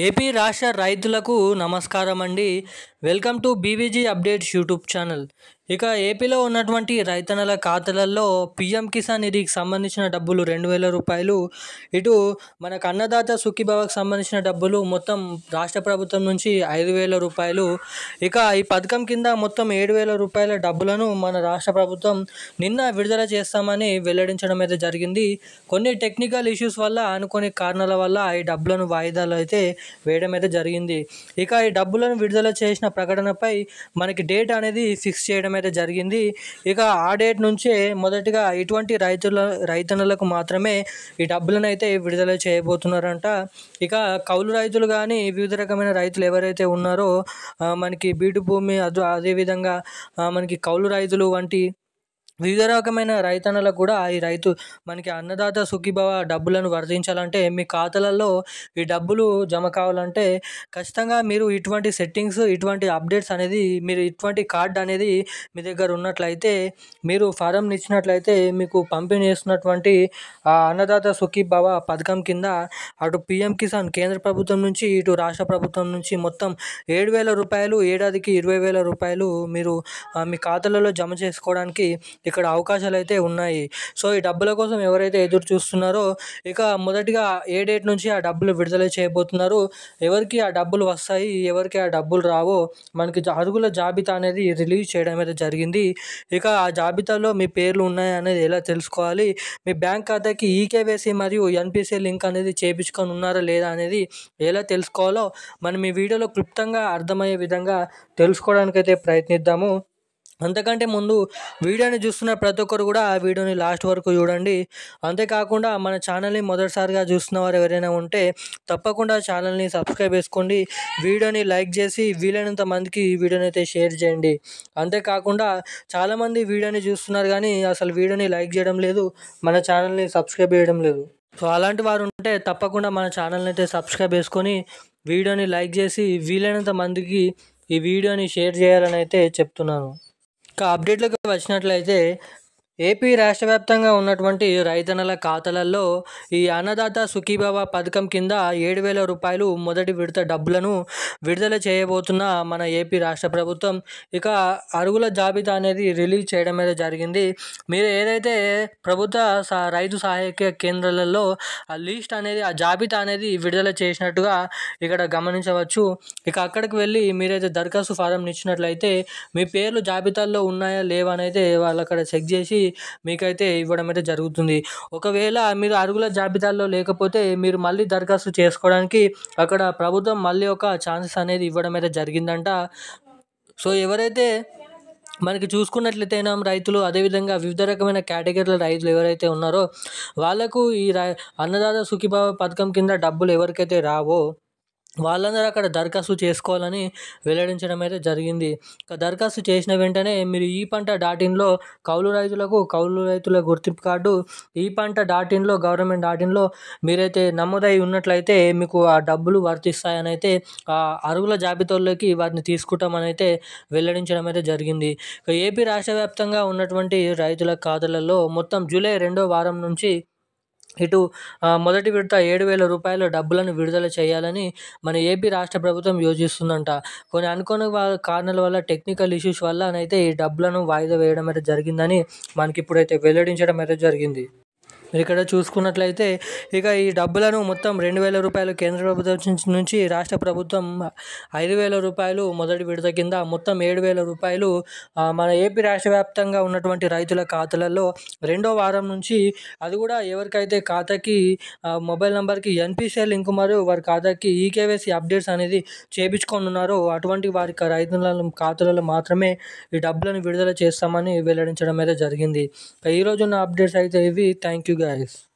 AP రాష్ట్ర రైతులకు నమస్కారం అండి. Welcome to BVG updates YouTube channel. ఇక ఏపీలో ఉన్నటువంటి రైతన్నల ఖాతాలలో పీఎం కిసాన్ నిధికి సంబంధించిన డబ్బులు 2,000 రూపాయలు, ఇటు మనకు అన్నదాత సుఖీభవకు సంబంధించిన డబ్బులు మొత్తం రాష్ట్ర ప్రభుత్వం నుంచి 5,000 రూపాయలు. ఇక ఈ పథకం కింద మొత్తం 7,000 రూపాయల డబ్బులను మన రాష్ట్ర ప్రభుత్వం నిన్న విడుదల చేస్తామని వెల్లడించడం అయితే జరిగింది. కొన్ని టెక్నికల్ ఇష్యూస్ వల్ల, అనుకోని కారణాల వల్ల ఈ డబ్బులను వాయిదాలు అయితే వేయడం అయితే జరిగింది. ఇక ఈ డబ్బులను విడుదల చేసిన ప్రకటనపై మనకి డేట్ అనేది ఫిక్స్ చేయడం అయితే జరిగింది. ఇక ఆ డేట్ నుంచే మొదటిగా ఇటువంటి రైతన్నలకు మాత్రమే ఈ డబ్బులను అయితే విడుదల చేయబోతున్నారంట. ఇక కౌలు రైతులు కానీ, వివిధ రకమైన రైతులు ఎవరైతే ఉన్నారో మనకి బీడు భూమి అదేవిధంగా మనకి కౌలు రైతులు వంటి వివిధ రకమైన రైతన్నలకు కూడా ఈ మనకి అన్నదాత సుఖీభవ డబ్బులను వర్తించాలంటే, మీ ఖాతాలలో ఈ డబ్బులు జమ కావాలంటే ఖచ్చితంగా మీరు ఇటువంటి సెట్టింగ్స్, ఇటువంటి అప్డేట్స్ అనేది, మీరు ఇటువంటి కార్డ్ అనేది మీ దగ్గర ఉన్నట్లయితే, మీరు ఫారంని ఇచ్చినట్లయితే మీకు పంపిణీ చేస్తున్నటువంటి అన్నదాత సుఖీభవ పథకం కింద అటు పీఎం కిసాన్ కేంద్ర ప్రభుత్వం నుంచి, ఇటు రాష్ట్ర ప్రభుత్వం నుంచి మొత్తం 7,000 రూపాయలు, ఏడాదికి 20,000 రూపాయలు మీరు మీ ఖాతాలలో జమ చేసుకోవడానికి ఇక్కడ అవకాశాలు అయితే ఉన్నాయి. సో ఈ డబ్బుల కోసం ఎవరైతే ఎదురు చూస్తున్నారో, ఇక మొదటిగా ఏ డేట్ నుంచి ఆ డబ్బులు విడుదల చేయబోతున్నారు, ఎవరికి ఆ డబ్బులు వస్తాయి, ఎవరికి ఆ డబ్బులు రావో మనకి అర్హుల జాబితా అనేది రిలీజ్ చేయడం అయితే జరిగింది. ఇక ఆ జాబితాలో మీ పేర్లు ఉన్నాయి అనేది ఎలా తెలుసుకోవాలి, మీ బ్యాంక్ ఖాతాకి ఈకేవైసీ మరియు ఎన్పిసిఐ లింక్ అనేది చేయించుకొని ఉన్నారా లేదా అనేది ఎలా తెలుసుకోవాలో మనం ఈ వీడియోలో క్లుప్తంగా అర్థమయ్యే విధంగా తెలుసుకోవడానికైతే ప్రయత్నిద్దాము. అంతకంటే ముందు వీడియోని చూస్తున్న ప్రతి ఒక్కరు కూడా ఆ వీడియోని లాస్ట్ వరకు చూడండి. అంతేకాకుండా మన ఛానల్ని మొదటిసారిగా చూస్తున్న వారు ఎవరైనా ఉంటే తప్పకుండా ఛానల్ని సబ్స్క్రైబ్ చేసుకోండి, వీడియోని లైక్ చేసి వీలైనంత మందికి ఈ వీడియోని అయితే షేర్ చేయండి. అంతేకాకుండా చాలామంది వీడియోని చూస్తున్నారు కానీ అసలు వీడియోని లైక్ చేయడం లేదు, మన ఛానల్ని సబ్స్క్రైబ్ చేయడం లేదు. సో అలాంటి వారు ఉంటే తప్పకుండా మన ఛానల్ని అయితే సబ్స్క్రైబ్ చేసుకొని వీడియోని లైక్ చేసి వీలైనంత మందికి ఈ వీడియోని షేర్ చేయాలని అయితే చెప్తున్నాను. ఇక అప్డేట్లకు వచ్చినట్లయితే, ఏపీ రాష్ట్ర వ్యాప్తంగా ఉన్నటువంటి రైతన్నల ఖాతాలలో ఈ అన్నదాత సుఖీభవ పథకం కింద 7,000 రూపాయలు మొదటి విడత డబ్బులను విడుదల చేయబోతున్న మన ఏపీ రాష్ట్ర ప్రభుత్వం ఇక అర్హుల జాబితా అనేది రిలీజ్ చేయడం అయితే జరిగింది. మీరు ఏదైతే ప్రభుత్వ రైతు సహాయక కేంద్రాలలో ఆ లిస్ట్ అనేది, ఆ జాబితా అనేది విడుదల చేసినట్టుగా ఇక్కడ గమనించవచ్చు. ఇక అక్కడికి వెళ్ళి మీరైతే దరఖాస్తు ఫారం ఇచ్చినట్లయితే మీ పేర్లు జాబితాల్లో ఉన్నాయా లేవా అని అయితే వాళ్ళు అక్కడ చెక్ చేసి మీకైతే ఇవ్వడం అయితే జరుగుతుంది. ఒకవేళ మీరు అర్హుల జాబితాల్లో లేకపోతే మీరు మళ్ళీ దరఖాస్తు చేసుకోవడానికి అక్కడ ప్రభుత్వం మళ్ళీ ఒక ఛాన్సెస్ అనేది ఇవ్వడం అయితే జరిగిందంట. సో ఎవరైతే మనకి చూసుకున్నట్లయితే రైతులు, అదేవిధంగా వివిధ రకమైన కేటగిరీల రైతులు ఎవరైతే ఉన్నారో వాళ్ళకు ఈ అన్నదాత సుఖీభవ పథకం కింద డబ్బులు ఎవరికైతే రావో వాళ్ళందరూ అక్కడ దరఖాస్తు చేసుకోవాలని వెల్లడించడం అయితే జరిగింది. దరఖాస్తు చేసిన వెంటనే మీరు ఈ పంట .inలో కౌలు రైతుల గుర్తింపు కార్డు, ఈ పంట .inలో గవర్నమెంట్ .inలో మీరైతే నమోదై ఉన్నట్లయితే మీకు ఆ డబ్బులు వర్తిస్తాయని అయితే ఆ అర్హుల జాబితాల్లోకి వాటిని తీసుకుంటామని అయితే వెల్లడించడం అయితే జరిగింది. ఏపీ రాష్ట్ర వ్యాప్తంగా ఉన్నటువంటి రైతుల ఖాతాలలో మొత్తం జూలై 2వ వారం నుంచి ఇటు మొదటి విడత 7,000 రూపాయల డబ్బులను విడుదల చేయాలని మన ఏపీ రాష్ట్ర ప్రభుత్వం యోచిస్తుందంట. కొన్ని అనుకోని కారణాల వల్ల, టెక్నికల్ ఇష్యూస్ వల్ల అయితే ఈ డబ్బులను వాయిదా వేయడం అయితే జరిగిందని మనకి ఇప్పుడైతే వెల్లడించడం అయితే జరిగింది. ఇక్కడ చూసుకున్నట్లయితే ఇక ఈ డబ్బులను మొత్తం 2,000 రూపాయలు కేంద్ర ప్రభుత్వం నుంచి రాష్ట్ర ప్రభుత్వం 5,000 రూపాయలు మొదటి విడత కింద మొత్తం 7,000 రూపాయలు మన ఏపీ రాష్ట్ర వ్యాప్తంగా ఉన్నటువంటి రైతుల ఖాతాలలో 2వ వారం నుంచి, అది కూడా ఎవరికైతే ఖాతాకి మొబైల్ నెంబర్కి ఎన్పిసిఐ లింక్ మరియు వారి ఖాతాకి ఈకేవైసీ అప్డేట్స్ అనేది చేయించుకొని ఉన్నారో అటువంటి వారి రైతుల ఖాతాలలో మాత్రమే ఈ డబ్బులను విడుదల చేస్తామని వెల్లడించడం అయితే జరిగింది. ఈరోజు ఉన్న అప్డేట్స్ అయితే ఇవి. Thank you guys.